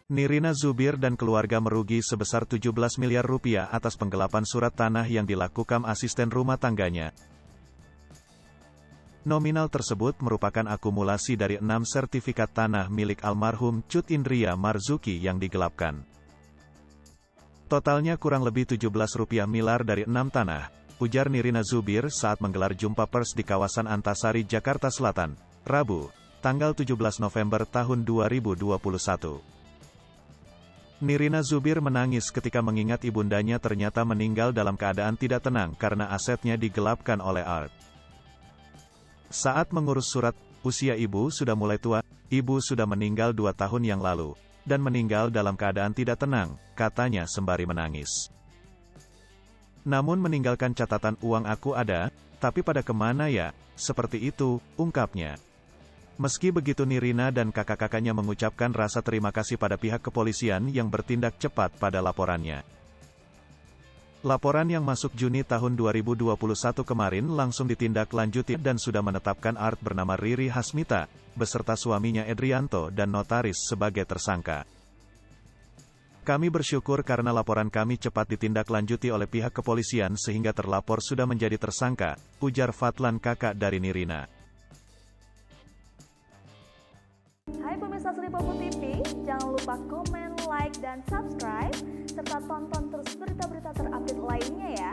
Nirina Zubir dan keluarga merugi sebesar 17 miliar rupiah atas penggelapan surat tanah yang dilakukan asisten rumah tangganya. Nominal tersebut merupakan akumulasi dari 6 sertifikat tanah milik almarhum Cut Indria Marzuki yang digelapkan. Totalnya kurang lebih 17 rupiah miliar dari 6 tanah, ujar Nirina Zubir saat menggelar jumpa pers di kawasan Antasari, Jakarta Selatan, Rabu, tanggal 17 November tahun 2021. Nirina Zubir menangis ketika mengingat ibundanya ternyata meninggal dalam keadaan tidak tenang karena asetnya digelapkan oleh Art. Saat mengurus surat, usia ibu sudah mulai tua, ibu sudah meninggal 2 tahun yang lalu, dan meninggal dalam keadaan tidak tenang, katanya sembari menangis. Namun meninggalkan catatan uang aku ada, tapi pada kemana ya, seperti itu, ungkapnya. Meski begitu Nirina dan kakak-kakaknya mengucapkan rasa terima kasih pada pihak kepolisian yang bertindak cepat pada laporannya. Laporan yang masuk Juni tahun 2021 kemarin langsung ditindaklanjuti dan sudah menetapkan Art bernama Riri Hasmita, beserta suaminya Edrianto dan notaris sebagai tersangka. Kami bersyukur karena laporan kami cepat ditindaklanjuti oleh pihak kepolisian sehingga terlapor sudah menjadi tersangka, ujar Fatlan kakak dari Nirina. Hai pemirsa Sri Popo TV, jangan lupa komen, like, dan subscribe, serta tonton terus berita-berita terupdate lainnya ya.